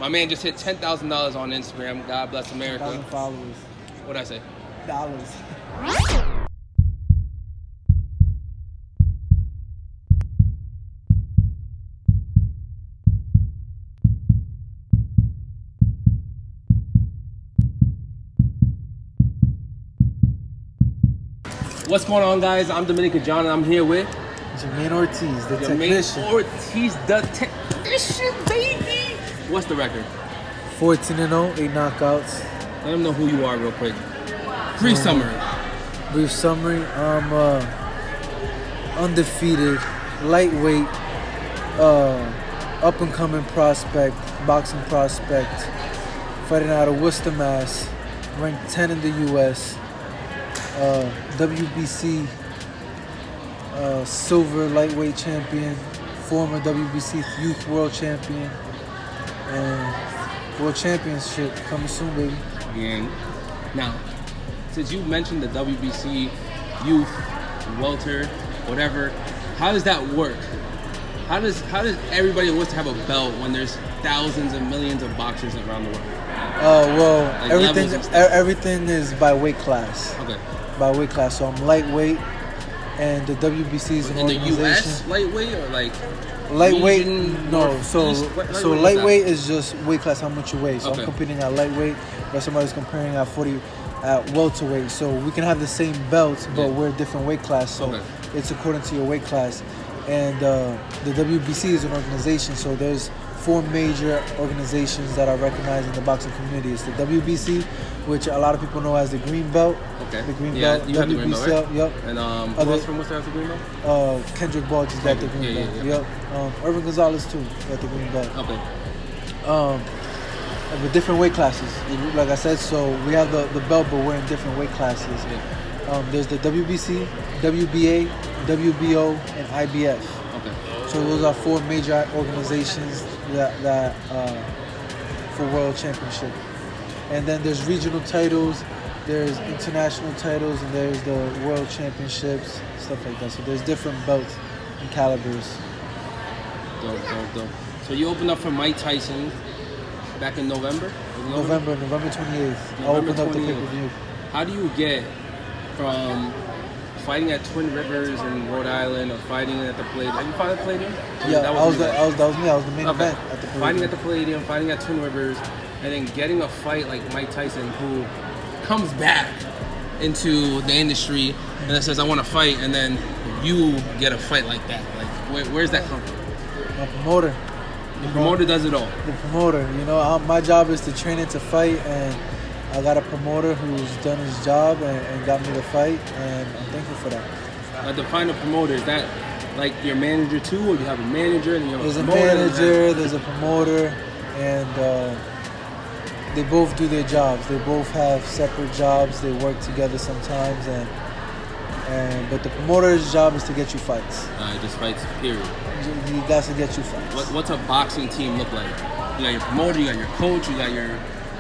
My man just hit $10,000 on Instagram. God bless America. 1,000 followers. What'd I say? Dollars. What's going on, guys? I'm Dominican John, and I'm here with Jamaine Ortiz, the Jamaine technician. Ortiz, the technician, baby. What's the record? 14-0, 8 knockouts. Let them know who you are real quick. Brief summary. Brief summary. I'm undefeated, lightweight, up and coming prospect, boxing prospect, fighting out of Worcester, Mass, ranked 10 in the U.S. WBC silver lightweight champion, former WBC youth world champion, and world championship coming soon, baby. And now, since you mentioned the WBC youth, welter, whatever, how does that work? How does everybody wants to have a belt when there's thousands and millions of boxers around the world? Well, Like everything is by weight class. Okay. By weight class, so I'm lightweight, and the WBC is an In the organization. U.S. lightweight or like Lightweight, region, no. north, So east? What lightweight is just weight class, how much you weigh. So Okay. I'm competing at lightweight, but somebody's comparing at 40 at welterweight. So we can have the same belts, but Yeah. we're a different weight class. So Okay. it's according to your weight class. And the WBC is an organization. So there's 4 major organizations that are recognized in the boxing community. It's the WBC, which a lot of people know as the green belt. Okay. The green Yeah, belt. you have the green belt, right? Yep. And who Other- else from Worcester has the green belt? Kendrick Ball just got the green Yeah, belt. yeah. Yep. Irvin Gonzalez too got the green belt. Okay. With different weight classes, like I said. So we have the belt, but we're in different weight classes. Yeah. There's the WBC, WBA, WBO, and IBF. Okay. So those are 4 major organizations that for world championship. And then there's regional titles, there's international titles, and there's the world championships, stuff like that. So there's different belts and calibers. Dope. So you opened up for Mike Tyson back in November? November 28th. I November opened up the 28th. pay-per-view. How do you get from fighting at Twin Rivers in Rhode Island or fighting at the Palladium? Have you fought at the Palladium? Yeah, That that was me. me. I was the main Okay. event at the Fighting at the Palladium, fighting at Twin Rivers, and then getting a fight like Mike Tyson, who comes back into the industry and then says, "I want to fight," and then you get a fight like that. Like, where's that come from? My promoter. The promoter does it all. The promoter. My job is to train it to fight, and I got a promoter who's done his job and got me to fight, and I'm thankful for that. Define a promoter. Is that like your manager too, or you have a manager and you have There's a a promoter? manager, there's a promoter, and they both do their jobs. They both have separate jobs. They work together sometimes, but the promoter's job is to get you fights. Just fights, period. He got to get you fights. What's a boxing team look like? You got your promoter, you got your coach, you got your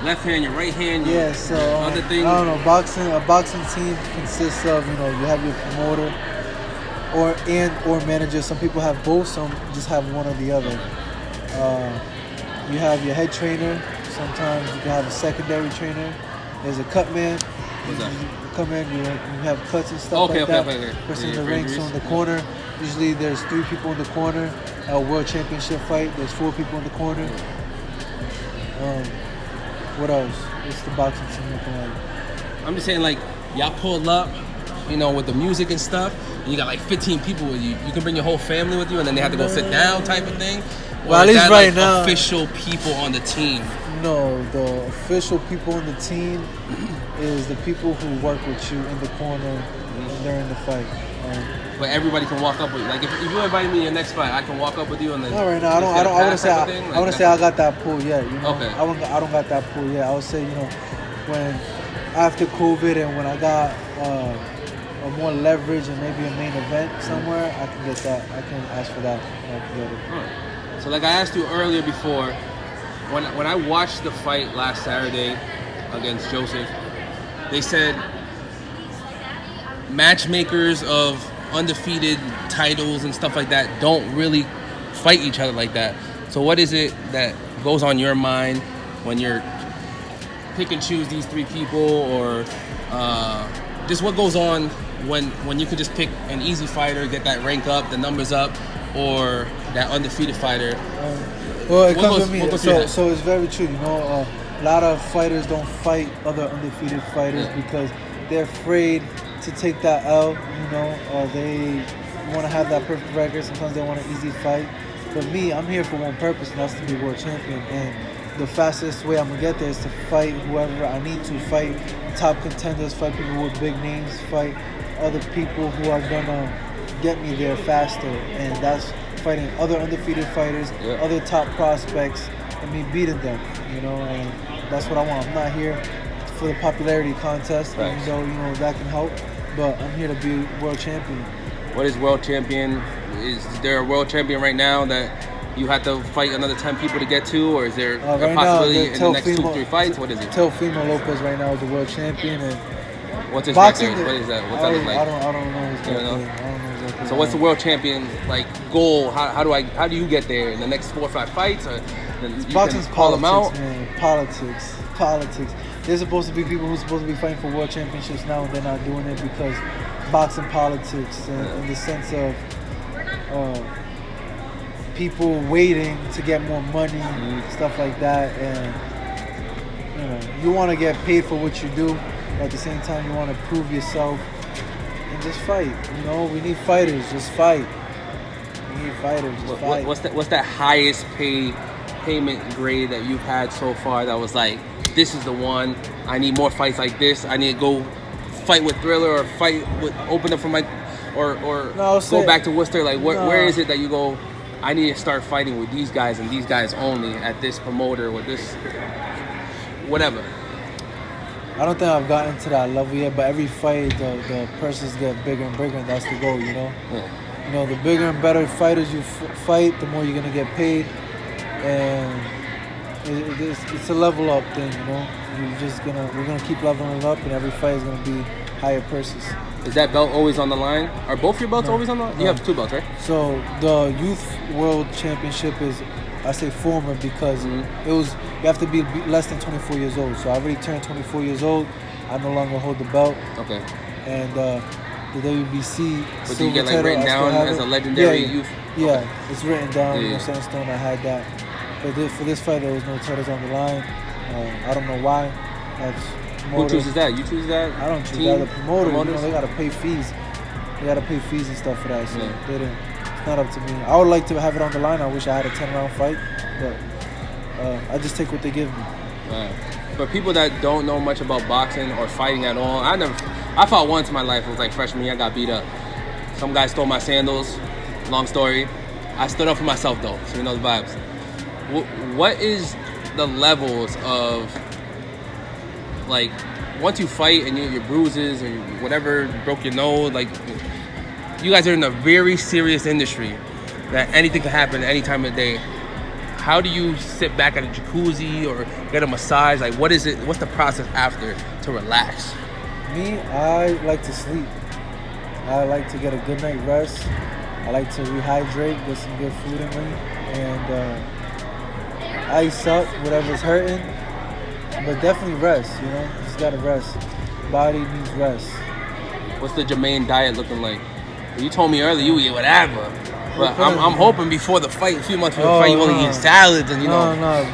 left hand, your right hand, Yeah, so other things. I don't know. A boxing team consists of you have your promoter or manager. Some people have both. Some just have one or the other. You have your head trainer. Sometimes you can have a secondary trainer. There's a cut man. What's that? You come in, you have cuts and stuff Okay. Person in Yeah, the ring, so in the corner. Usually there's 3 people in the corner. At a world championship fight, there's 4 people in the corner. What else? What's the boxing team looking like? I'm just saying, like, y'all pull up, with the music and stuff, and you got like 15 people with you. You can bring your whole family with you, and then they have to go sit down type of thing. Well, at is least that, right like, now- official people on the team. No, the official people on the team is the people who work with you in the corner during the fight. But everybody can walk up with you. Like, if you invite me to your next fight, I can walk up with you and then. Not right now. I wouldn't say I got that pull yet. Okay. I don't got that pull yet. I would say when after COVID and when I got a more leverage and maybe a main event somewhere, I can get that. I can ask for that. And I can get it. Right. So, like I asked you earlier before, when I watched the fight last Saturday against Joesph, they said matchmakers of undefeated titles and stuff like that don't really fight each other like that. So what is it that goes on your mind when you're pick and choose these 3 people, or just what goes on when you could just pick an easy fighter, get that rank up, the numbers up, or that undefeated fighter? Well, it comes with me. So it's very true. You know, a lot of fighters don't fight other undefeated fighters because they're afraid to take that L. You know, they want to have that perfect record. Sometimes they want an easy fight. For me, I'm here for one purpose, and that's to be world champion. And the fastest way I'm gonna get there is to fight whoever I need to. Fight top contenders. Fight people with big names. Fight other people who are gonna get me there faster. And that's fighting other undefeated fighters, other top prospects, and me beating them. You know, and that's what I want. I'm not here for the popularity contest, even though, you know, that can help. But I'm here to be world champion. What is world champion? Is there a world champion right now that you have to fight another 10 people to get to, or is there a possibility in the next 2-3 fights? What is it? Teofimo Lopez right now is the world champion, and what's his record? What is that? What's that look like? I don't know his record. I don't know his record. So what's the world champion like goal? How do you get there in the next 4 or 5 fights? Or boxing's politics, man. Politics. There's supposed to be people who's supposed to be fighting for world championships now, and they're not doing it because boxing politics, in the sense of people waiting to get more money, stuff like that. And you know, you want to get paid for what you do, but at the same time, you want to prove yourself and just fight. You know, we need fighters. Just fight. We need fighters. Just fight. What's that highest payment grade that you've had so far that was like, this is the one? I need more fights like this. I need to go fight with Thriller, or fight with open up for my, or go back to Worcester. Like where is it that you go, I need to start fighting with these guys and these guys only at this promoter with this whatever? I don't think I've gotten to that level yet, but every fight the purses get bigger and bigger, and that's the goal, you know. You know, the bigger and better fighters you fight, the more you're gonna get paid, and it's a level up thing, you know. We're gonna keep leveling up, and every fight is gonna be higher purses. Is that belt always on the line? Are both your belts always on the line? You have 2 belts, right? So the Youth World Championship is, I say former because you have to be less than 24 years old. So I already turned 24 years old. I no longer hold the belt. Okay. And the WBC. But do you get like written down as a legendary youth? Yeah, it's written down. You know, set in stone. I had that. But for this fight, there was no titles on the line. I don't know why. Who chooses that? You choose that? I don't choose that. The promoter, you know, they gotta pay fees. They gotta pay fees and stuff for that. So they didn't. It's not up to me. I would like to have it on the line. I wish I had a 10-round fight, but I just take what they give me. For people that don't know much about boxing or fighting at all, I fought once in my life. It was like freshman year. I got beat up. Some guy stole my sandals. Long story. I stood up for myself though, so you know the vibes. What is the levels of, like, once you fight and your bruises or whatever, broke your nose, like, you guys are in a very serious industry that anything can happen any time of the day. How do you sit back at a jacuzzi or get a massage? Like, what is it? What's the process after to relax? Me, I like to sleep. I like to get a good night rest. I like to rehydrate, get some good food in me, and ice up whatever's hurting. But definitely rest, you know? Just gotta rest. Body needs rest. What's the Jamaine diet looking like? You told me earlier you eat whatever. But I'm hoping before the fight, a few months before the fight, you only eat salads and, you know. No.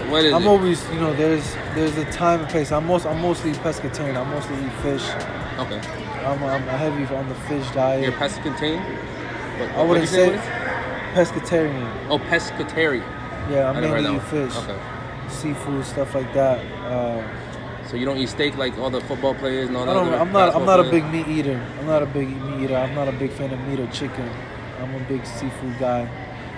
What is I'm it? always, you know, there's a time and place. I'm mostly pescatarian. I mostly eat fish. Okay. I'm heavy on the fish diet. You're pescatarian? I wouldn't say pescatarian. Oh, pescatarian. Yeah, I mainly eat fish. Okay. Seafood, stuff like that. So you don't eat steak like all the football players and all that? I'm not a big meat eater. I'm not a big meat eater. I'm not a big fan of meat or chicken. I'm a big seafood guy,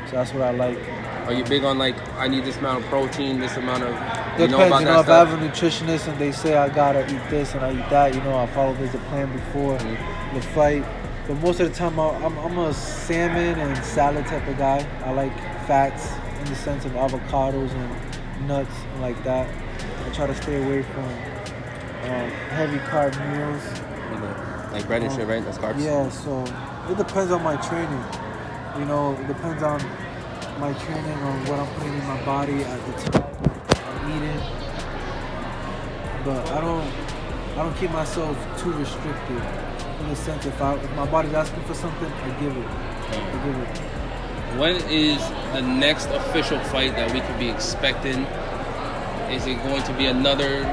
so that's what I like. Are you big on, like, I need this amount of protein, this amount of, Depends, about you that know, if stuff? I have a nutritionist and they say I gotta eat this and I eat that, you know, I follow the plan before the fight. But most of the time, I'm a salmon and salad type of guy. I like fats in the sense of avocados and nuts and like that. I try to stay away from heavy carb meals. Like bread and shit, right? That's carbs? Yeah, so it depends on my training. You know, it depends on my training on what I'm putting in my body at the time I'm eating. But I don't keep myself too restricted in the sense if my body's asking for something, I give it. When is the next official fight that we could be expecting? Is it going to be another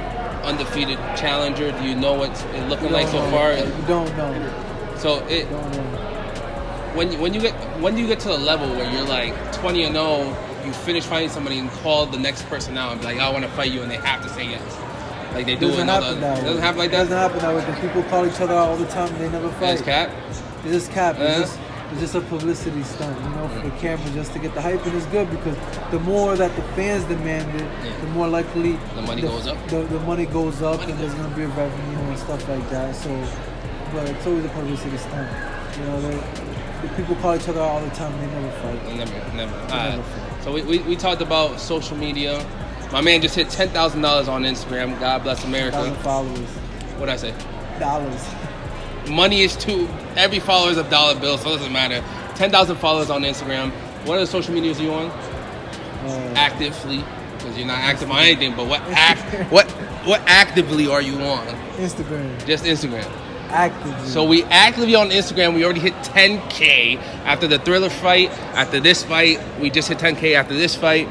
undefeated challenger? Do you know what's it looking like so far? You don't know. So Don't know. when do you get to the level where you're like 20-0, you finish fighting somebody and call the next person out and be like, I want to fight you, and they have to say yes. Like they do it. It doesn't happen like that. It doesn't happen that way. Because people call each other out all the time and they never fight. It's cap. It's just cap. It's just a publicity stunt, for the camera, just to get the hype. And it's good because the more that the fans demand it, the more likely the money goes up. The money goes up, and there's gonna be a revenue and stuff like that. So, but it's always a publicity stunt. The people call each other out all the time. They never fight. Never. So we talked about social media. My man just hit $10,000 on Instagram. God bless America. 1,000 followers. What'd I say? Dollars. Money is every follower is a dollar bill, so it doesn't matter. 10,000 followers on Instagram. What other social medias are you on? Actively, because you're not active on anything. But what actively are you on? Instagram. Just Instagram. Actively. So we actively on Instagram. We already hit 10K after the Thriller fight. After this fight, we just hit 10K after this fight.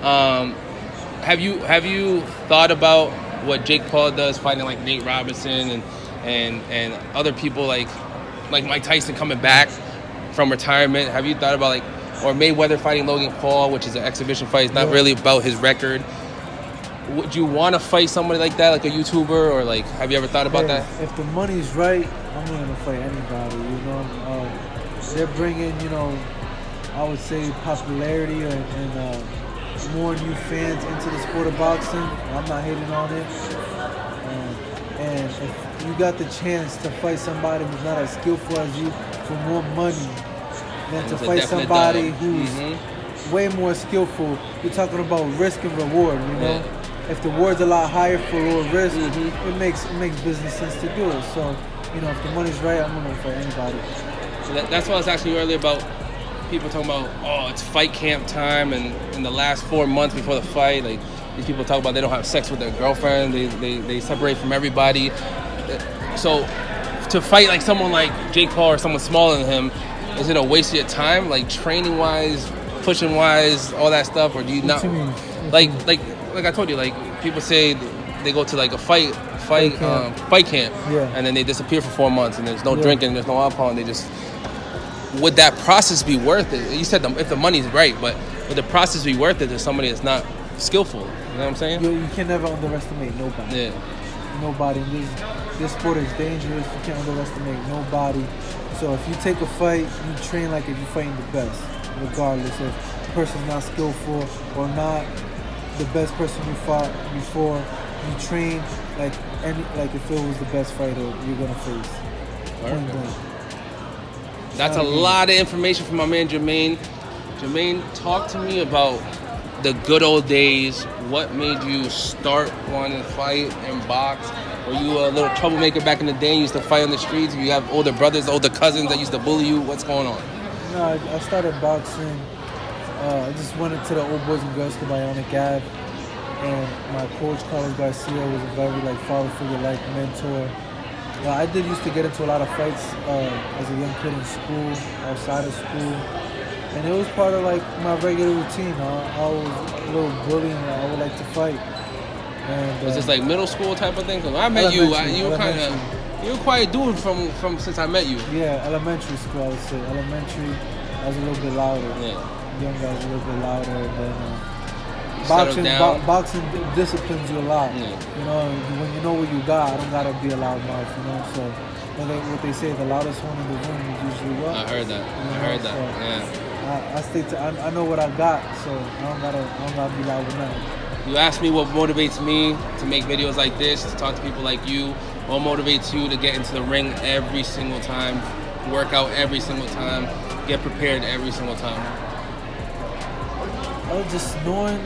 Have you thought about what Jake Paul does, fighting like Nate Robinson and other people like Mike Tyson coming back from retirement? Have you thought about or Mayweather fighting Logan Paul, which is an exhibition fight? It's not really about his record. Would you want to fight somebody like that, like a YouTuber, or have you ever thought about that? If the money's right, I'm willing to fight anybody. They're bringing I would say popularity and more new fans into the sport of boxing. I'm not hating on it. And if you got the chance to fight somebody who's not as skillful as you for more money than to fight somebody who's way more skillful, you're talking about risk and reward, Yeah. If the reward's a lot higher for lower risk, it makes business sense to do it. So, if the money's right, I'm gonna fight anybody. So that's what I was asking you earlier about people talking about, it's fight camp time, and in the last 4 months before the fight, these people talk about they don't have sex with their girlfriend, they separate from everybody. So to fight someone like Jake Paul or someone smaller than him, is it a waste of your time, training wise, pushing wise, all that stuff, or do you not? Like I told you, people say they go to a fight camp, and then they disappear for 4 months, and there's no drinking, there's no alcohol, and they just. Would that process be worth it? You said if the money's right, but would the process be worth it to somebody that's not skillful? You know what I'm saying? You can never underestimate nobody. Yeah. Nobody. This sport is dangerous. You can't underestimate nobody. So if you take a fight, you train like if you're fighting the best, regardless if the person's not skillful or not the best person you fought before. You train like if it was the best fighter you're gonna face. Point blank. That's a lot of information from my man Jamaine. Jamaine, talk to me about the good old days. What made you start wanting to fight and box? Were you a little troublemaker back in the day? You used to fight on the streets? You have older brothers, older cousins that used to bully you? What's going on? No, I started boxing. I just went into the Old Boys and Girls Club by Ionic Ave. And my coach, Carlos Garcia, was a very father figure, mentor. I did used to get into a lot of fights as a young kid in school, outside of school, and it was part of my regular routine. I was a little bully and I would like to fight. And was this middle school type of thing? Cause I met you, you were quite dude from since I met you. Yeah, elementary school, I would say. Elementary, I was a little bit louder. Yeah. Young guy was a little bit louder, and then. Boxing disciplines you a lot. Yeah. When you know what you got, I don't gotta be a loud mouth. So what they say, the loudest one in the room is usually what. I heard that. So yeah. I know what I got, so I don't gotta be loud with nothing. You asked me what motivates me to make videos like this, to talk to people like you. What motivates you to get into the ring every single time, work out every single time, get prepared every single time? Just knowing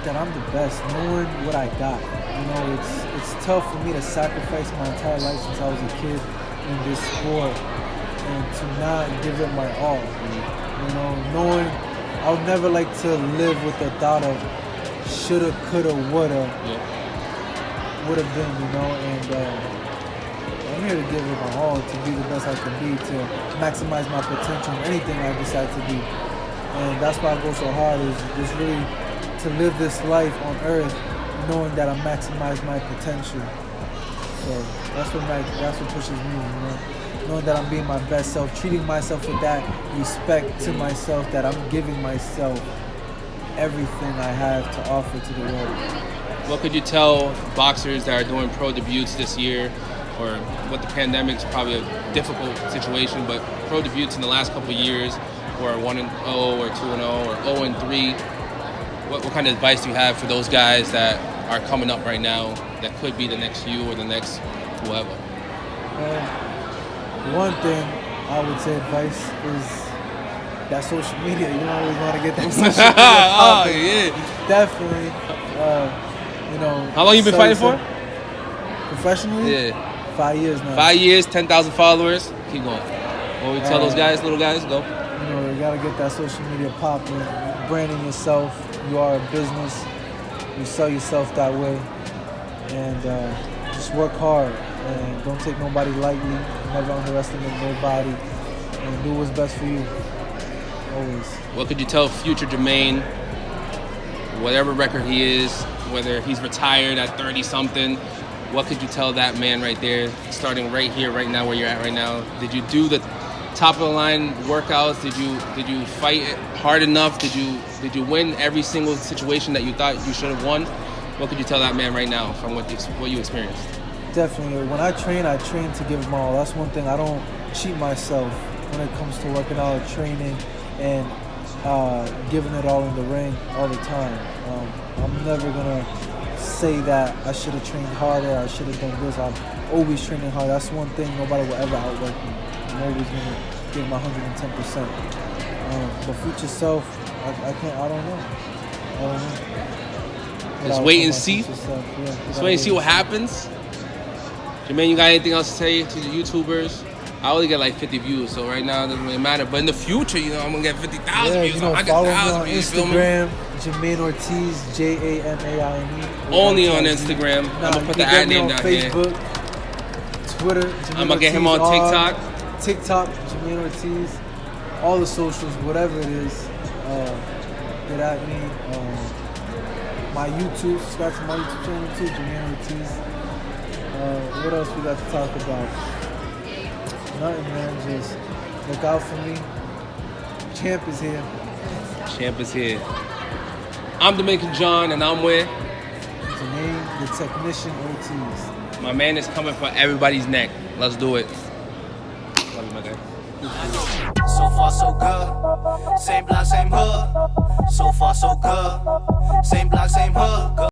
that I'm the best, knowing what I got. It's tough for me to sacrifice my entire life since I was a kid in this sport and to not give it my all. Knowing I would never like to live with the thought of shoulda, coulda, woulda, would have been, you know. And I'm here to give it my all, to be the best I can be, to maximize my potential in anything I decide to be. And that's why I go so hard, is really to live this life on earth knowing that I maximize my potential. So that's what pushes me, you know. Knowing that I'm being my best self, treating myself with that respect to myself, that I'm giving myself everything I have to offer to the world. What could you tell boxers that are doing pro debuts this year, or what the pandemic's probably a difficult situation, but pro debuts in the last couple of years, or 1-0 or 2-0 or 0-3? What kind of advice do you have for those guys that are coming up right now that could be the next you or the next whoever? One thing I would say advice is that social media. You don't always want to get that social media popping. Oh, yeah. Definitely. You know. How long you been fighting for? Professionally? Yeah. 5 years now. 5 years, 10,000 followers. Keep going. What we tell those guys, little guys, go. You know, you gotta get that social media popping, branding yourself. You are a business. You sell yourself that way, and just work hard and don't take nobody lightly. Never underestimate nobody, and do what's best for you. Always. What could you tell future Jamaine, whatever record he is, whether he's retired at 30-something, what could you tell that man right there, starting right here, right now, where you're at right now? Did you do the top of the line workouts? Did you fight hard enough? Did you win every single situation that you thought you should have won? What could you tell that man right now from what you experienced? Definitely. When I train to give my all. That's one thing. I don't cheat myself when it comes to working out, training, and giving it all in the ring all the time. I'm never gonna say that I should have trained harder, I should have done this. I'm always training hard. That's one thing nobody will ever outwork me. I'm always gonna give my 110%. But future self, I don't know. Just wait and see. Just wait and see what happens. Jamaine, you got anything else to say to the YouTubers? I only get like 50 views, so right now it doesn't really matter. But in the future, you know, I'm gonna get 50,000 views, you know, 100,000 views. Instagram, Jamaine Ortiz, Jamaine. Only on Instagram. I'm gonna put the ad name down here. Facebook, Twitter. I'm gonna get him on TikTok. TikTok, Jamaine Ortiz. All the socials, whatever it is, get at me. My YouTube, subscribe to my YouTube channel too, Jamaine Ortiz. What else we got to talk about? Nothing, man. Just look out for me. Champ is here. Champ is here. I'm Dominican John, and I'm with Jamaine, the technician Ortiz. My man is coming for everybody's neck. Let's do it. Love you, my guy. So far, so good. Same block, same hood. So far, so good. Same block, same hood.